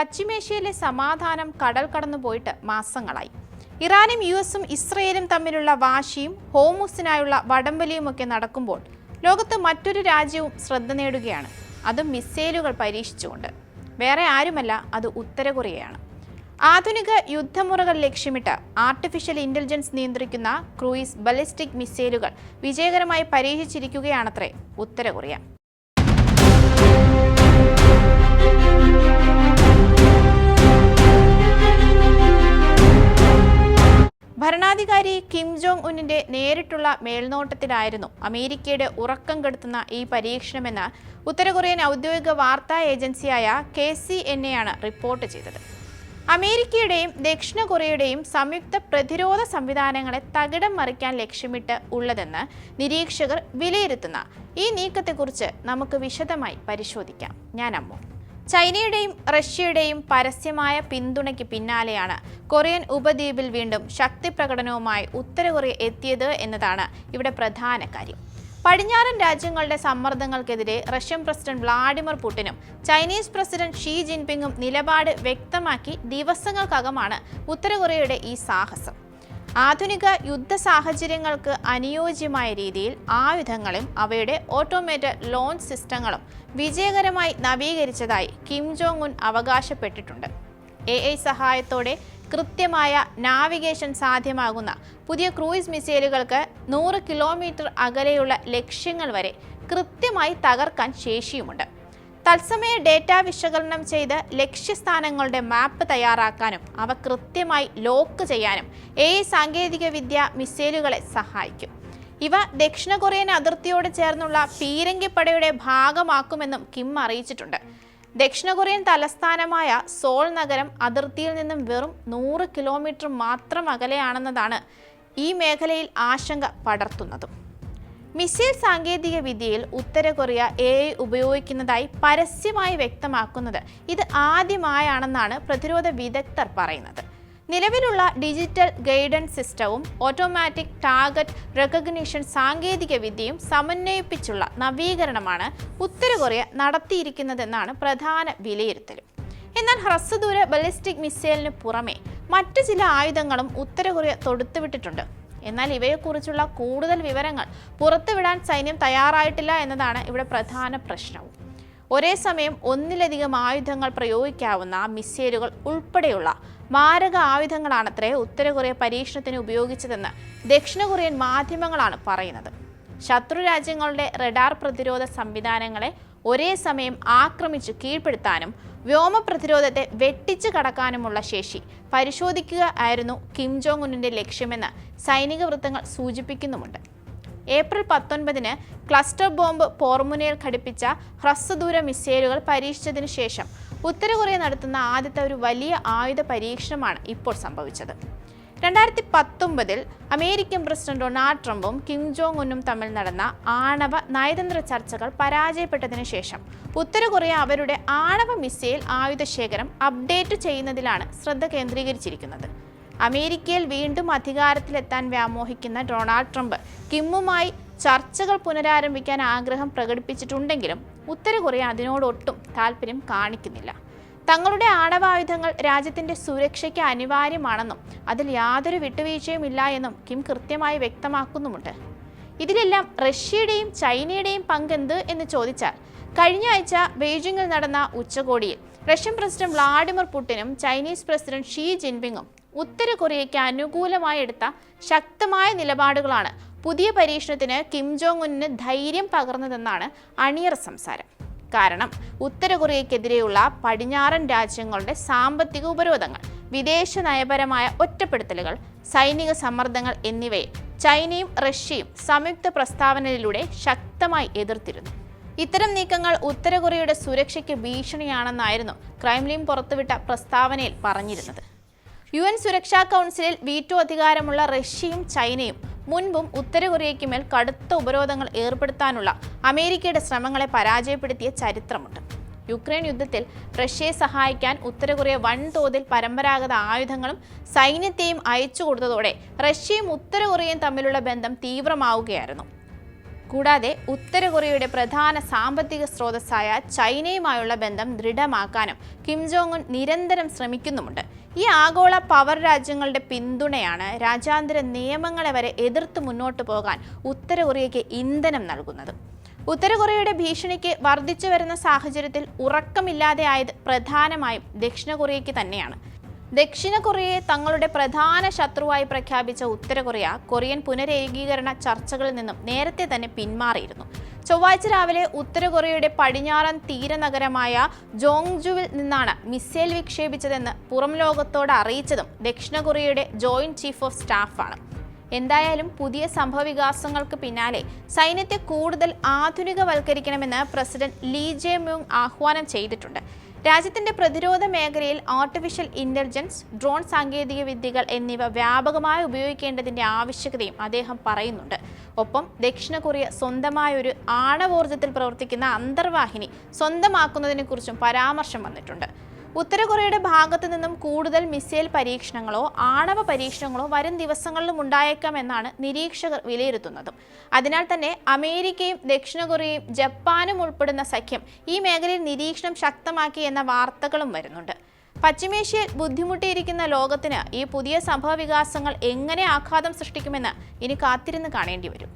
പശ്ചിമേഷ്യയിലെ സമാധാനം കടൽ കടന്നുപോയിട്ട് മാസങ്ങളായി. ഇറാനും യുഎസും ഇസ്രയേലും തമ്മിലുള്ള വാശിയും ഹോർമുസിനായുള്ള വടംവലിയുമൊക്കെ നടക്കുമ്പോൾ ലോകത്ത് മറ്റൊരു രാജ്യവും ശ്രദ്ധ നേടുകയാണ്. അതും മിസൈലുകൾ പരീക്ഷിച്ചുകൊണ്ട്. വേറെ ആരുമല്ല, അത് ഉത്തര കൊറിയയാണ്. ആധുനിക യുദ്ധമുറകൾ ലക്ഷ്യമിട്ട് ആർട്ടിഫിഷ്യൽ ഇന്റലിജൻസ് നിയന്ത്രിക്കുന്ന ക്രൂയിസ് ബലിസ്റ്റിക് മിസൈലുകൾ വിജയകരമായി പരീക്ഷിച്ചിരിക്കുകയാണത്രേ ഉത്തര കൊറിയ. ഭരണാധികാരി കിം ജോങ് ഉന്നിന്റെ നേരിട്ടുള്ള മേൽനോട്ടത്തിലായിരുന്നു അമേരിക്കയുടെ ഉറക്കം കെടുത്തുന്ന ഈ പരീക്ഷണമെന്ന് ഉത്തര കൊറിയൻ ഔദ്യോഗിക വാർത്താ ഏജൻസിയായ KCNA ആണ് റിപ്പോർട്ട് ചെയ്തത്. അമേരിക്കയുടെയും ദക്ഷിണ കൊറിയയുടെയും സംയുക്ത പ്രതിരോധ സംവിധാനങ്ങളെ തകിടം മറിക്കാൻ ലക്ഷ്യമിട്ട് ഉള്ളതെന്ന് നിരീക്ഷകർ വിലയിരുത്തുന്ന ഈ നീക്കത്തെക്കുറിച്ച് നമുക്ക് വിശദമായി പരിശോധിക്കാം. ഞാൻ അമ്മു. ചൈനയുടെയും റഷ്യയുടെയും പരസ്യമായ പിന്തുണയ്ക്ക് പിന്നാലെയാണ് കൊറിയൻ ഉപദ്വീപിൽ വീണ്ടും ശക്തി പ്രകടനവുമായി ഉത്തര കൊറിയ എത്തിയത് എന്നതാണ് ഇവിടെ പ്രധാന കാര്യം. പടിഞ്ഞാറൻ രാജ്യങ്ങളുടെ സമ്മർദ്ദങ്ങൾക്കെതിരെ റഷ്യൻ പ്രസിഡന്റ് വ്ളാഡിമിർ പുടിനും ചൈനീസ് പ്രസിഡന്റ് ഷീ ജിൻപിങ്ങും നിലപാട് വ്യക്തമാക്കി ദിവസങ്ങൾക്കകമാണ് ഉത്തര കൊറിയയുടെ ഈ സാഹസം. ആധുനിക യുദ്ധ സാഹചര്യങ്ങൾക്ക് അനുയോജ്യമായ രീതിയിൽ ആയുധങ്ങളും അവയുടെ ഓട്ടോമേറ്റഡ് ലോഞ്ച് സിസ്റ്റങ്ങളും വിജയകരമായി നവീകരിച്ചതായി കിം ജോങ് ഉൻ അവകാശപ്പെട്ടിട്ടുണ്ട്. AI സഹായത്തോടെ കൃത്യമായ നാവിഗേഷൻ സാധ്യമാകുന്ന പുതിയ ക്രൂയിസ് മിസൈലുകൾക്ക് 100 കിലോമീറ്റർ അകലെയുള്ള ലക്ഷ്യങ്ങൾ വരെ കൃത്യമായി തകർക്കാൻ ശേഷിയുമുണ്ട്. തത്സമയ ഡേറ്റ വിശകലനം ചെയ്ത് ലക്ഷ്യസ്ഥാനങ്ങളുടെ മാപ്പ് തയ്യാറാക്കാനും അവ കൃത്യമായി ലോക്ക് ചെയ്യാനും AI സാങ്കേതികവിദ്യ മിസൈലുകളെ സഹായിക്കും. ഇവ ദക്ഷിണ കൊറിയൻ അതിർത്തിയോട് ചേർന്നുള്ള പീരങ്കിപ്പടയുടെ ഭാഗമാക്കുമെന്നും കിം അറിയിച്ചിട്ടുണ്ട്. ദക്ഷിണ കൊറിയൻ തലസ്ഥാനമായ സോൾ നഗരം അതിർത്തിയിൽ നിന്നും വെറും 100 കിലോമീറ്റർ മാത്രം അകലെയാണെന്നതാണ് ഈ മേഖലയിൽ ആശങ്ക പടർത്തുന്നതും. മിസൈൽ സാങ്കേതിക വിദ്യയിൽ ഉത്തര കൊറിയ AI ഉപയോഗിക്കുന്നതായി പരസ്യമായി വ്യക്തമാക്കുന്നത് ഇത് ആദ്യമായാണെന്നാണ് പ്രതിരോധ വിദഗ്ധർ പറയുന്നത്. നിലവിലുള്ള ഡിജിറ്റൽ ഗൈഡൻസ് സിസ്റ്റവും ഓട്ടോമാറ്റിക് ടാർഗറ്റ് റെക്കഗ്നിഷൻ സാങ്കേതിക വിദ്യയും സമന്വയിപ്പിച്ചുള്ള നവീകരണമാണ് ഉത്തര കൊറിയ നടത്തിയിരിക്കുന്നതെന്നാണ് പ്രധാന വിലയിരുത്തലും. എന്നാൽ ഹ്രസ്വദൂര ബലിസ്റ്റിക് മിസൈലിന് പുറമെ മറ്റു ചില ആയുധങ്ങളും ഉത്തര കൊറിയ തൊടുത്തുവിട്ടിട്ടുണ്ട്. എന്നാൽ ഇവയെക്കുറിച്ചുള്ള കൂടുതൽ വിവരങ്ങൾ പുറത്തുവിടാൻ സൈന്യം തയ്യാറായിട്ടില്ല എന്നതാണ് ഇവിടെ പ്രധാന പ്രശ്നവും. ഒരേ സമയം ഒന്നിലധികം ആയുധങ്ങൾ പ്രയോഗിക്കാവുന്ന മിസൈലുകൾ ഉൾപ്പെടെയുള്ള മാരക ആയുധങ്ങളാണത്രേ ഉത്തര കൊറിയ പരീക്ഷണത്തിന് ഉപയോഗിച്ചതെന്ന് ദക്ഷിണ കൊറിയൻ മാധ്യമങ്ങളാണ് പറയുന്നത്. ശത്രു രാജ്യങ്ങളുടെ റഡാർ പ്രതിരോധ സംവിധാനങ്ങളെ ഒരേ സമയം ആക്രമിച്ച് കീഴ്പ്പെടുത്താനും വ്യോമ പ്രതിരോധത്തെ വെട്ടിച്ചു കടക്കാനുമുള്ള ശേഷി പരിശോധിക്കുക ആയിരുന്നു കിം ജോങ് ഉന്നിന്റെ ലക്ഷ്യമെന്ന് സൈനിക വൃത്തങ്ങൾ സൂചിപ്പിക്കുന്നുമുണ്ട്. ഏപ്രിൽ 19-ന് ക്ലസ്റ്റർ ബോംബ് പോർമുനയിൽ ഘടിപ്പിച്ച ഹ്രസ്വദൂര മിസൈലുകൾ പരീക്ഷിച്ചതിനു ശേഷം ഉത്തര കൊറിയ നടത്തുന്ന ആദ്യത്തെ ഒരു വലിയ ആയുധ പരീക്ഷണമാണ് ഇപ്പോൾ സംഭവിച്ചത്. 2019-ൽ അമേരിക്കൻ പ്രസിഡന്റ് ഡൊണാൾഡ് ട്രംപും കിം ജോങ് ഉന്നും തമ്മിൽ നടന്ന ആണവ നയതന്ത്ര ചർച്ചകൾ പരാജയപ്പെട്ടതിനു ശേഷം ഉത്തര കൊറിയ അവരുടെ ആണവ മിസൈൽ ആയുധ ശേഖരം അപ്ഡേറ്റ് ചെയ്യുന്നതിലാണ് ശ്രദ്ധ കേന്ദ്രീകരിച്ചിരിക്കുന്നത്. അമേരിക്കയിൽ വീണ്ടും അധികാരത്തിലെത്താൻ വ്യാമോഹിക്കുന്ന ഡൊണാൾഡ് ട്രംപ് കിമ്മുമായി ചർച്ചകൾ പുനരാരംഭിക്കാൻ ആഗ്രഹം പ്രകടിപ്പിച്ചിട്ടുണ്ടെങ്കിലും ഉത്തര കൊറിയ അതിനോടൊട്ടും താല്പര്യം കാണിക്കുന്നില്ല. തങ്ങളുടെ ആണവായുധങ്ങൾ രാജ്യത്തിന്റെ സുരക്ഷയ്ക്ക് അനിവാര്യമാണെന്നും അതിൽ യാതൊരു വിട്ടുവീഴ്ചയും ഇല്ല എന്നും കിം കൃത്യമായി വ്യക്തമാക്കുന്നുമുണ്ട്. ഇതിലെല്ലാം റഷ്യയുടെയും ചൈനയുടെയും പങ്കെന്ത് എന്ന് ചോദിച്ചാൽ കഴിഞ്ഞ ആഴ്ച ബെയ്ജിങ്ങിൽ നടന്ന ഉച്ചകോടിയിൽ റഷ്യൻ പ്രസിഡന്റ് വ്ളാഡിമിർ പുടിനും ചൈനീസ് പ്രസിഡന്റ് ഷീ ജിൻപിങ്ങും ഉത്തര കൊറിയയ്ക്ക് അനുകൂലമായി എടുത്ത ശക്തമായ നിലപാടുകളാണ് പുതിയ പരീക്ഷണത്തിന് കിം ജോങ് ഉന്നിന് ധൈര്യം പകർന്നതെന്നാണ് അണിയറ സംസാരം. കാരണം ഉത്തര കൊറിയയ്ക്കെതിരെയുള്ള പടിഞ്ഞാറൻ രാജ്യങ്ങളുടെ സാമ്പത്തിക ഉപരോധങ്ങൾ, വിദേശ നയപരമായ ഒറ്റപ്പെടുത്തലുകൾ, സൈനിക സമ്മർദ്ദങ്ങൾ എന്നിവയെ ചൈനയും റഷ്യയും സംയുക്ത പ്രസ്താവനയിലൂടെ ശക്തമായി എതിർത്തിരുന്നു. ഇത്തരം നീക്കങ്ങൾ ഉത്തര കൊറിയയുടെ സുരക്ഷയ്ക്ക് ഭീഷണിയാണെന്നായിരുന്നു ക്രെംലിൻ പുറത്തുവിട്ട പ്രസ്താവനയിൽ പറഞ്ഞിരുന്നത്. UN സുരക്ഷാ കൗൺസിലിൽ വീറ്റോ അധികാരമുള്ള റഷ്യയും ചൈനയും മുൻപും ഉത്തര കൊറിയയ്ക്ക് മേൽ കടുത്ത ഉപരോധങ്ങൾ ഏർപ്പെടുത്താനുള്ള അമേരിക്കയുടെ ശ്രമങ്ങളെ പരാജയപ്പെടുത്തിയ ചരിത്രമുണ്ട്. യുക്രൈൻ യുദ്ധത്തിൽ റഷ്യയെ സഹായിക്കാൻ ഉത്തര കൊറിയ വൻതോതിൽ പരമ്പരാഗത ആയുധങ്ങളും സൈന്യത്തെയും അയച്ചു കൊടുത്തതോടെ റഷ്യയും ഉത്തര കൊറിയയും തമ്മിലുള്ള ബന്ധം തീവ്രമാവുകയായിരുന്നു. കൂടാതെ ഉത്തര കൊറിയയുടെ പ്രധാന സാമ്പത്തിക സ്രോതസ്സായ ചൈനയുമായുള്ള ബന്ധം ദൃഢമാക്കാനും കിം ജോങ് ഉൻ നിരന്തരം ശ്രമിക്കുന്നുമുണ്ട്. ഈ ആഗോള പവർ രാജ്യങ്ങളുടെ പിന്തുണയാണ് രാജ്യാന്തര നിയമങ്ങളെ വരെ എതിർത്ത് മുന്നോട്ട് പോകാൻ ഉത്തര കൊറിയയ്ക്ക് ഇന്ധനം നൽകുന്നത്. ഉത്തര കൊറിയയുടെ ഭീഷണിക്ക് വർദ്ധിച്ചു വരുന്ന സാഹചര്യത്തിൽ ഉറക്കമില്ലാതെയായത് പ്രധാനമായും ദക്ഷിണ കൊറിയയ്ക്ക് തന്നെയാണ്. ദക്ഷിണ കൊറിയയെ തങ്ങളുടെ പ്രധാന ശത്രുവായി പ്രഖ്യാപിച്ച ഉത്തര കൊറിയ കൊറിയൻ പുനരേകീകരണ ചർച്ചകളിൽ നിന്നും നേരത്തെ തന്നെ പിന്മാറിയിരുന്നു. ചൊവ്വാഴ്ച രാവിലെ ഉത്തര കൊറിയയുടെ പടിഞ്ഞാറൻ തീരനഗരമായ ജോങ്ജുവിൽ നിന്നാണ് മിസൈൽ വിക്ഷേപിച്ചതെന്ന് പുറം ലോകത്തോട് അറിയിച്ചതും ദക്ഷിണ കൊറിയയുടെ ജോയിന്റ് ചീഫ് ഓഫ് സ്റ്റാഫാണ്. എന്തായാലും പുതിയ സംഭവവികാസങ്ങൾക്ക് പിന്നാലെ സൈന്യത്തെ കൂടുതൽ ആധുനികവൽക്കരിക്കണമെന്ന് പ്രസിഡന്റ് ലീ ജെ മ്യൂങ് ആഹ്വാനം ചെയ്തിട്ടുണ്ട്. രാജ്യത്തിന്റെ പ്രതിരോധ മേഖലയിൽ ആർട്ടിഫിഷ്യൽ ഇന്റലിജൻസ്, ഡ്രോൺ സാങ്കേതിക വിദ്യകൾ എന്നിവ വ്യാപകമായി ഉപയോഗിക്കേണ്ടതിന്റെ ആവശ്യകതയും അദ്ദേഹം പറയുന്നുണ്ട്. ഒപ്പം ദക്ഷിണ കൊറിയ സ്വന്തമായ ഒരു ആണവോർജ്ജത്തിൽ പ്രവർത്തിക്കുന്ന അന്തർവാഹിനി സ്വന്തമാക്കുന്നതിനെക്കുറിച്ചും പരാമർശം വന്നിട്ടുണ്ട്. ഉത്തര കൊറിയയുടെ ഭാഗത്തു നിന്നും കൂടുതൽ മിസൈൽ പരീക്ഷണങ്ങളോ ആണവ പരീക്ഷണങ്ങളോ വരും ദിവസങ്ങളിലും ഉണ്ടായേക്കാമെന്നാണ് നിരീക്ഷകർ വിലയിരുത്തുന്നതും. അതിനാൽ തന്നെ അമേരിക്കയും ദക്ഷിണ കൊറിയയും ജപ്പാനും ഉൾപ്പെടുന്ന സഖ്യം ഈ മേഖലയിൽ നിരീക്ഷണം ശക്തമാക്കി എന്ന വാർത്തകളും വരുന്നുണ്ട്. പശ്ചിമേഷ്യയിൽ ബുദ്ധിമുട്ടിയിരിക്കുന്ന ലോകത്തിന് ഈ പുതിയ സംഭവവികാസങ്ങൾ എങ്ങനെ ആഘാതം സൃഷ്ടിക്കുമെന്ന് ഇനി കാത്തിരുന്ന് കാണേണ്ടി വരും.